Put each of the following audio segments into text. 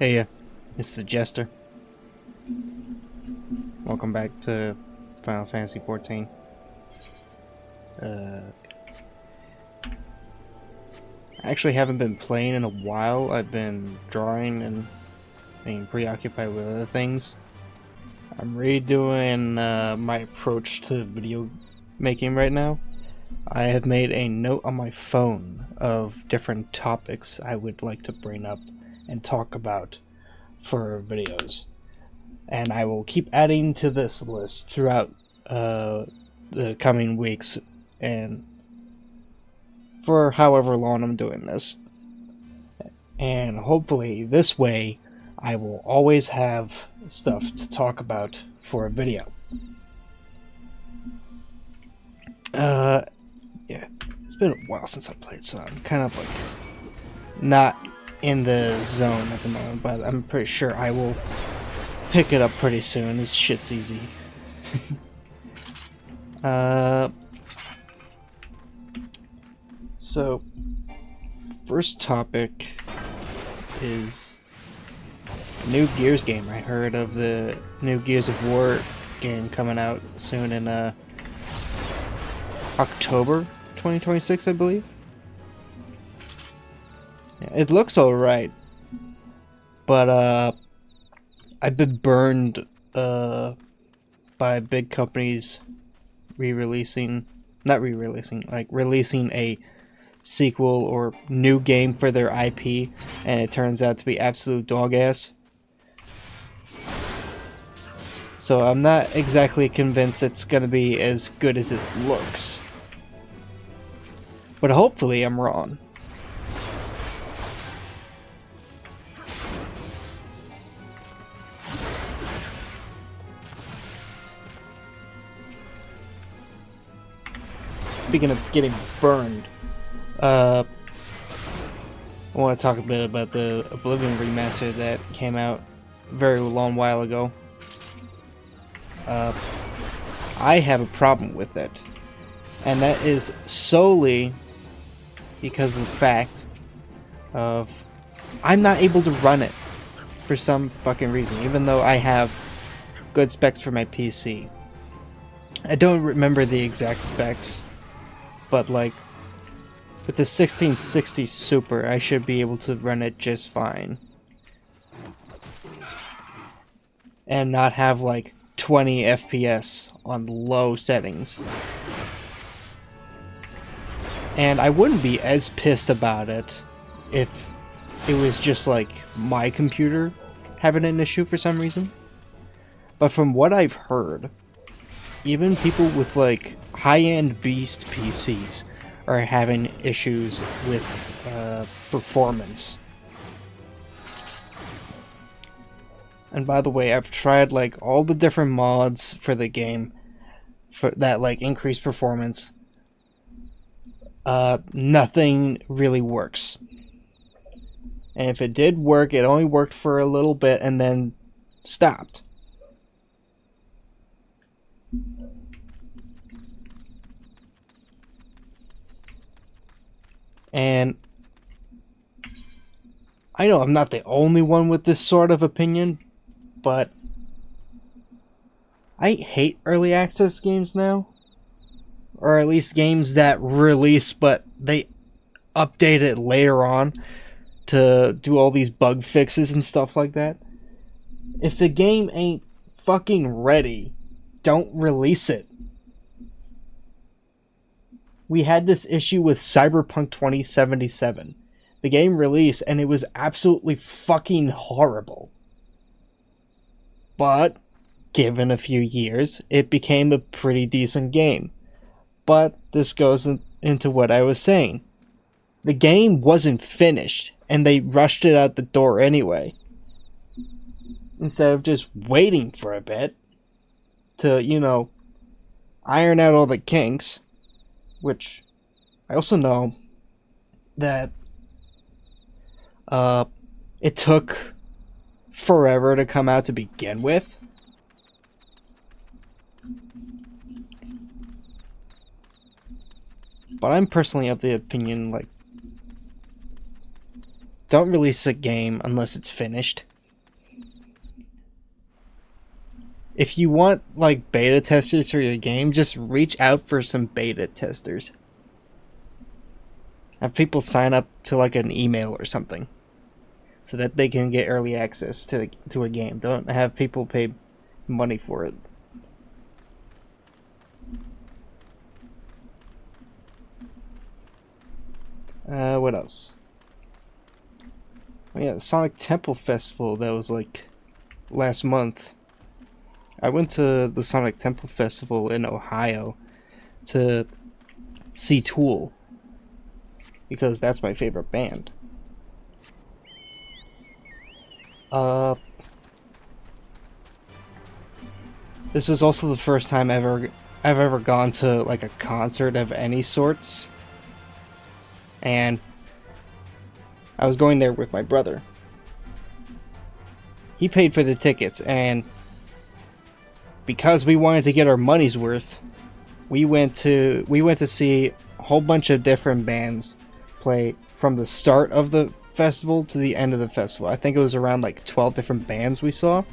Hey, it's the Jester. Welcome back to Final Fantasy XIV. I actually haven't been playing in a while. I've been drawing and being preoccupied with other things. I'm redoing my approach to video making right now. I have made a note on my phone of different topics I would like to bring up and talk about for videos. And I will keep adding to this list throughout the coming weeks and for however long I'm doing this. And hopefully this way I will always have stuff to talk about for a video. Yeah, it's been a while since I played, so I'm kind of like not in the zone at the moment, but I'm pretty sure I will pick it up pretty soon. This shit's easy. So first topic is new Gears game. I heard of the new Gears of War game coming out soon in October 2026, I believe. Yeah, it looks alright, but I've been burned by big companies releasing a sequel or new game for their IP, and it turns out to be absolute dog ass. So I'm not exactly convinced it's gonna be as good as it looks. But hopefully I'm wrong. Speaking of getting burned, I want to talk a bit about the Oblivion remaster that came out a very long while ago. I have a problem with it, and that is solely because of the fact of I'm not able to run it for some fucking reason, even though I have good specs for my PC. I don't remember the exact specs, but like with the 1660 Super, I should be able to run it just fine. And not have like 20 FPS on low settings. And I wouldn't be as pissed about it if it was just like my computer having an issue for some reason. But from what I've heard, even people with like high-end beast PCs are having issues with performance. And by the way, I've tried like all the different mods for the game for that like increase performance. Nothing really works. And if it did work, it only worked for a little bit and then stopped. And I know I'm not the only one with this sort of opinion, but I hate early access games now. Or at least games that release but they update it later on to do all these bug fixes and stuff like that. If the game ain't fucking ready, don't release it. We had this issue with Cyberpunk 2077. The game released and it was absolutely fucking horrible. But given a few years, it became a pretty decent game. But this goes into what I was saying. The game wasn't finished, and they rushed it out the door anyway. Instead of just waiting for a bit to, you know, iron out all the kinks. Which, I also know that it took forever to come out to begin with. But I'm personally of the opinion, like, don't release a game unless it's finished. If you want like beta testers for your game, just reach out for some beta testers. Have people sign up to like an email or something, so that they can get early access to a game. Don't have people pay money for it. What else? Oh yeah, the Sonic Temple Festival that was like last month. I went to the Sonic Temple Festival in Ohio to see Tool, because that's my favorite band. This is also the first time I've ever gone to like a concert of any sorts. And I was going there with my brother. He paid for the tickets, and because we wanted to get our money's worth, we went to see a whole bunch of different bands play from the start of the festival to the end of the festival. I think it was around like 12 different bands we saw.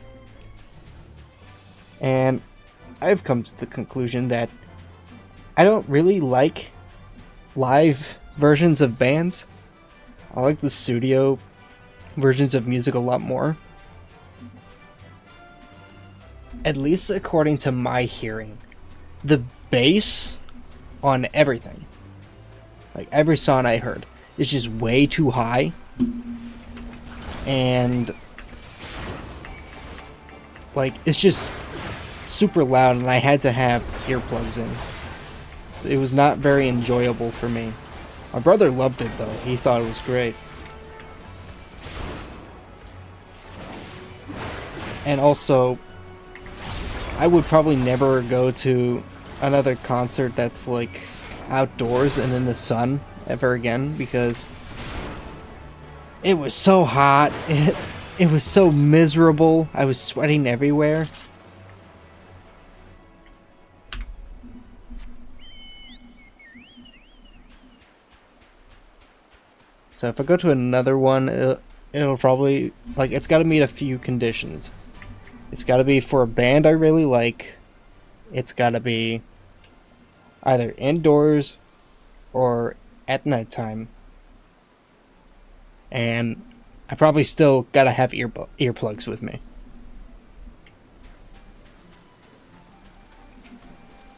And I've come to the conclusion that I don't really like live versions of bands. I like the studio versions of music a lot more. At least according to my hearing. The bass on everything, like every song I heard, is just way too high. And like it's just super loud, and I had to have earplugs in. It was not very enjoyable for me. My brother loved it though. He thought it was great. And also, I would probably never go to another concert that's like outdoors and in the sun ever again, because it was so hot. It was so miserable. I was sweating everywhere. So if I go to another one, it'll probably, like, it's got to meet a few conditions. It's got to be for a band I really like. It's got to be either indoors or at nighttime. And I probably still got to have earplugs with me.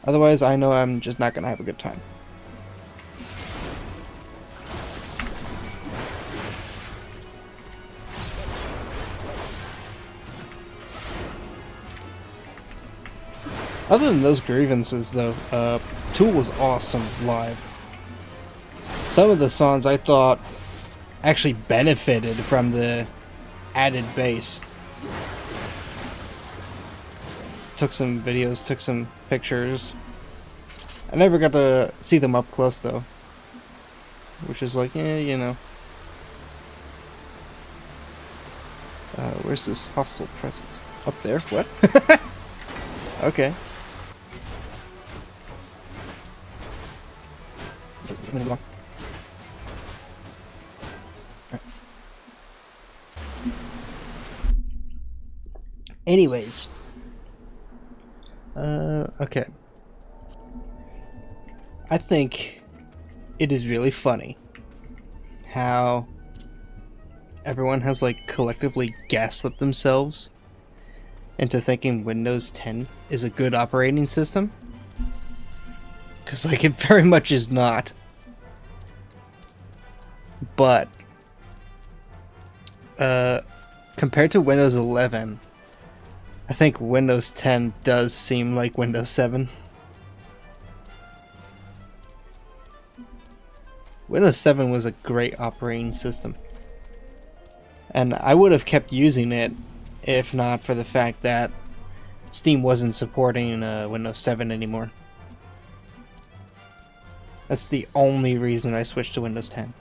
Otherwise, I know I'm just not going to have a good time. Other than those grievances, though, Tool was awesome live. Some of the songs I thought actually benefited from the added bass. Took some videos, took some pictures. I never got to see them up close, though. Which is like, yeah, you know. Where's this hostile presence? Up there? What? Okay. Anyways. Okay. I think it is really funny how everyone has like collectively gaslit themselves into thinking Windows 10 is a good operating system. Because like it very much is not. But compared to Windows 11, I think Windows 10 does seem like Windows 7. Windows 7 was a great operating system. And I would have kept using it if not for the fact that Steam wasn't supporting Windows 7 anymore. That's the only reason I switched to Windows 10.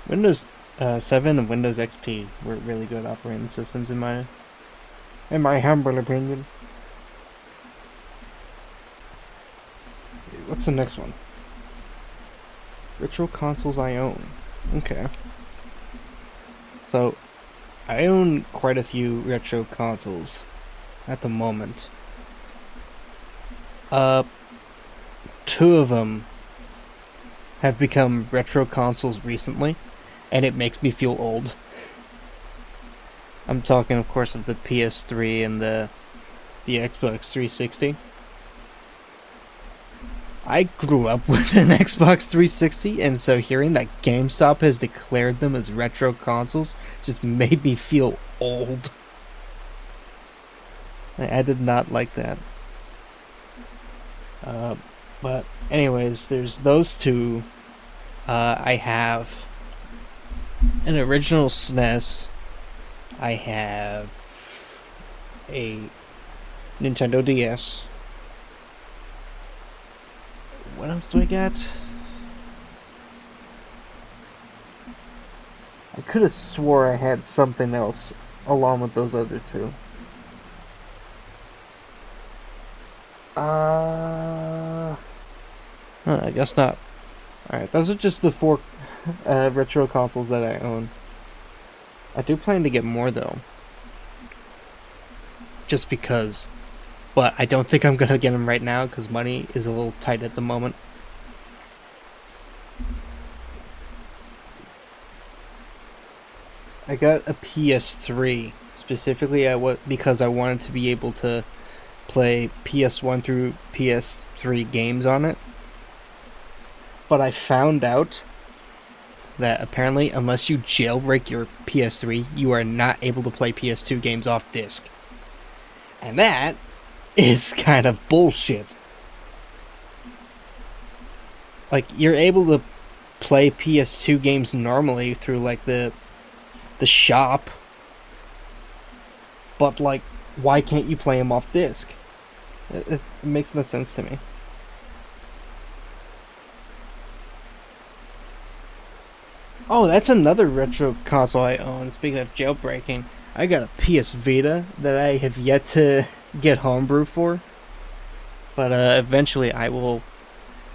Windows 7 and Windows XP were really good operating systems in my humble opinion. What's the next one? Virtual consoles I own. Okay. So, I own quite a few retro consoles at the moment. Two of them have become retro consoles recently, and it makes me feel old. I'm talking, of course, of the PS3 and the Xbox 360. I grew up with an Xbox 360, and so hearing that GameStop has declared them as retro consoles just made me feel old. I did not like that. But anyways, there's those two. I have an original SNES. I have a Nintendo DS. What else do I got? I could have swore I had something else along with those other two. I guess not. Alright, those are just the 4 retro consoles that I own. I do plan to get more though. Just because. But I don't think I'm gonna get them right now because money is a little tight at the moment. I got a PS3 specifically because I wanted to be able to play PS1 through PS3 games on it. But I found out that apparently unless you jailbreak your PS3, you are not able to play PS2 games off disc. And that is kind of bullshit. Like, you're able to play PS2 games normally through like the shop, but like, why can't you play them off disc? It makes no sense to me. Oh, that's another retro console I own. Speaking of jailbreaking, I got a PS Vita that I have yet to get homebrew for, but eventually I will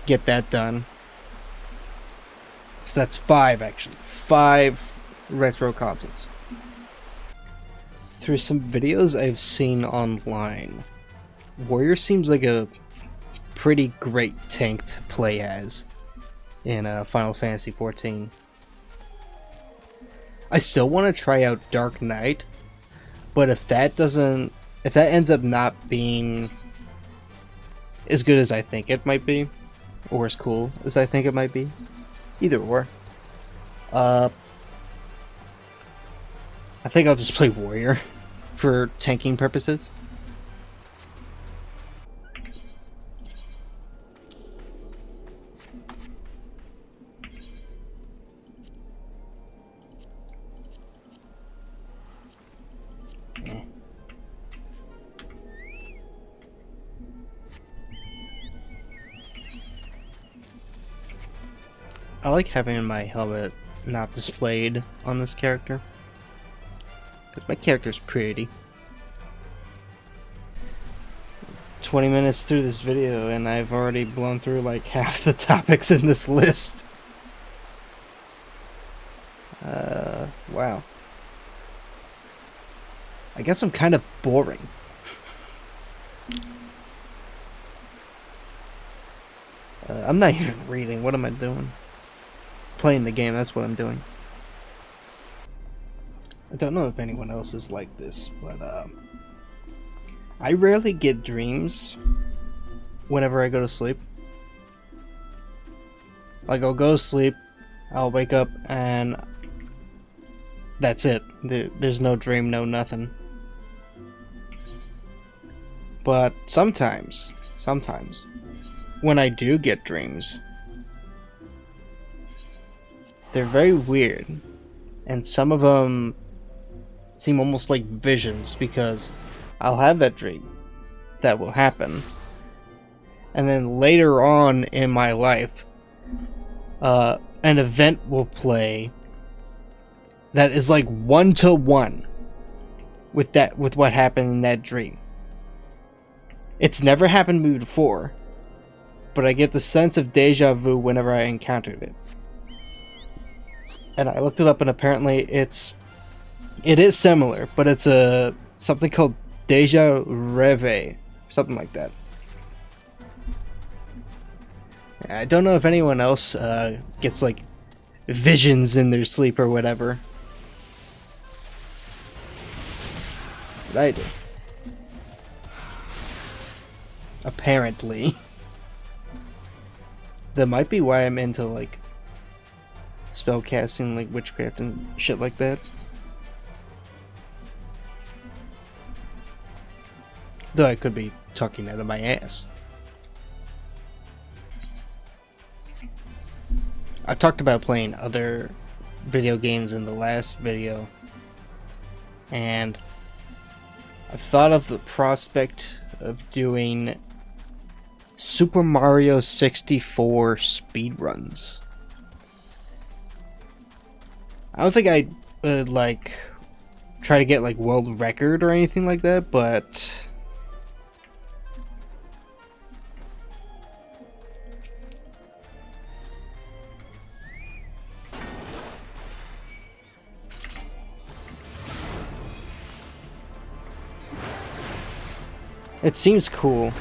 get that done. So that's 5 actually. 5 retro consoles. Through some videos I've seen online, Warrior seems like a pretty great tank to play as in Final Fantasy XIV. I still want to try out Dark Knight, but if that ends up not being as good as I think it might be, or as cool as I think it might be, either or, I think I'll just play Warrior for tanking purposes. I like having my helmet not displayed on this character, because my character's pretty. 20 minutes through this video and I've already blown through like half the topics in this list. Wow. I guess I'm kind of boring. I'm not even reading. What am I doing? Playing the game, that's what I'm doing. I don't know if anyone else is like this, but I rarely get dreams whenever I go to sleep. Like, I'll go to sleep, I'll wake up, and that's it. There's no dream, no nothing. But sometimes, when I do get dreams, they're very weird, and some of them seem almost like visions, because I'll have that dream that will happen, and then later on in my life, an event will play that is like 1-to-1 with what happened in that dream. It's never happened to me before, but I get the sense of deja vu whenever I encountered it. And I looked it up, and apparently it's It is similar, but it's a something called Deja Reve, something like that. I don't know if anyone else gets like visions in their sleep or whatever. But I do. Apparently. That might be why I'm into like spell casting, like witchcraft and shit like that. Though I could be talking out of my ass. I talked about playing other video games in the last video, and I thought of the prospect of doing Super Mario 64 speedruns. I don't think I would like try to get like world record or anything like that, but it seems cool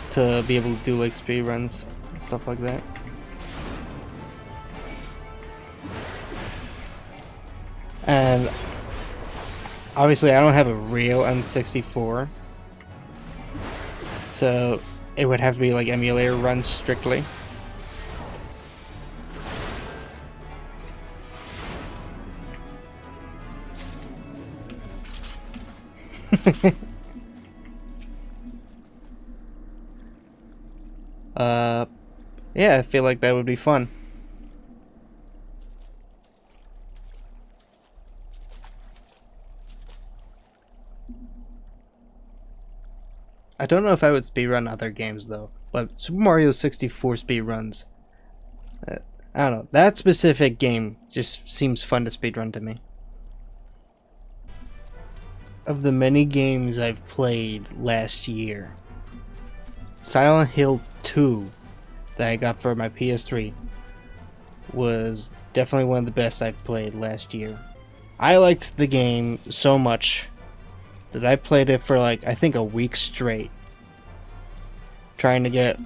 to be able to do like speedruns and stuff like that. And obviously I don't have a real N64, so it would have to be like emulator runs strictly. Yeah, I feel like that would be fun. I don't know if I would speedrun other games though, but Super Mario 64 speedruns, I don't know, that specific game just seems fun to speedrun to me. Of the many games I've played last year, Silent Hill 2 that I got for my PS3 was definitely one of the best I've played last year. I liked the game so much that I played it for like I think a week straight, trying to get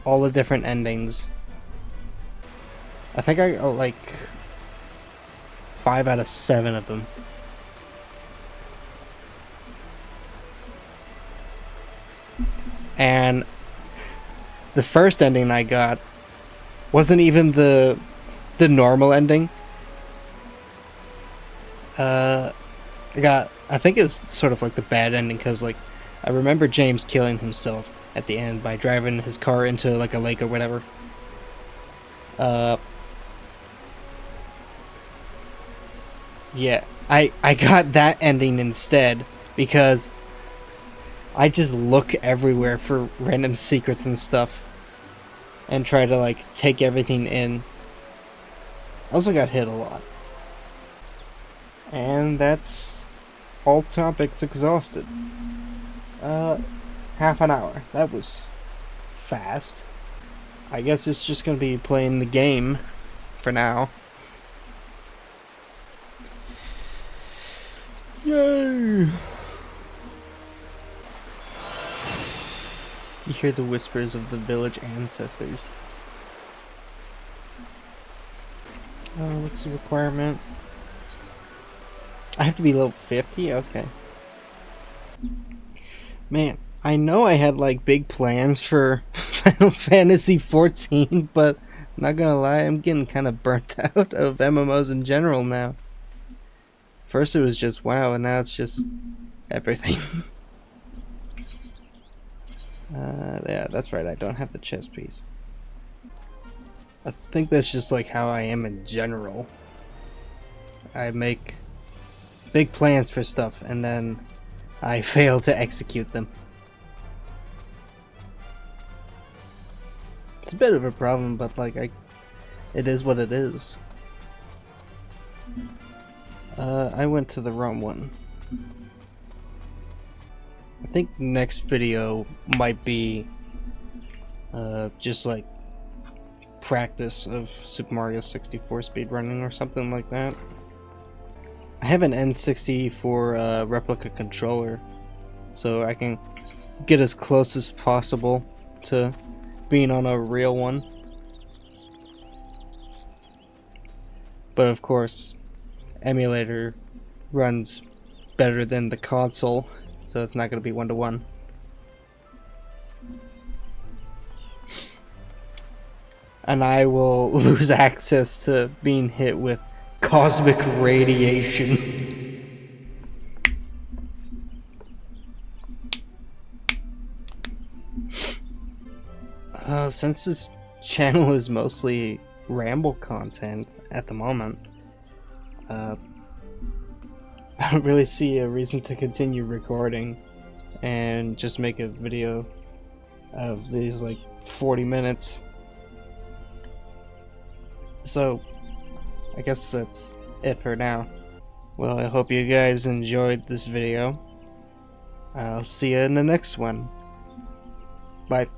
all the different endings. I think I got like 5 out of 7 of them. And the first ending I got wasn't even the normal ending. I think it was sort of like the bad ending, because like I remember James killing himself at the end by driving his car into like a lake or whatever. Yeah, I got that ending instead because I just look everywhere for random secrets and stuff and try to like take everything in. I also got hit a lot. And that's all topics exhausted. Half an hour. That was fast. I guess it's just gonna be playing the game for now. Yay! You hear the whispers of the village ancestors. What's the requirement? I have to be level 50? Okay. Man, I know I had like big plans for Final Fantasy XIV, but not gonna lie, I'm getting kind of burnt out of MMOs in general now. First it was just WoW, and now it's just everything. Yeah, that's right, I don't have the chess piece. I think that's just like how I am in general. I make big plans for stuff, and then I fail to execute them. It's a bit of a problem, but like it is what it is. I went to the wrong one. I think next video might be just like practice of Super Mario 64 speedrunning or something like that. I have an N64 replica controller, so I can get as close as possible to being on a real one. But of course, emulator runs better than the console, so it's not going to be 1-to-1. And I will lose access to being hit with cosmic radiation. Since this channel is mostly ramble content at the moment, I don't really see a reason to continue recording and just make a video of these like 40 minutes. So I guess that's it for now. Well, I hope you guys enjoyed this video. I'll see you in the next one. Bye.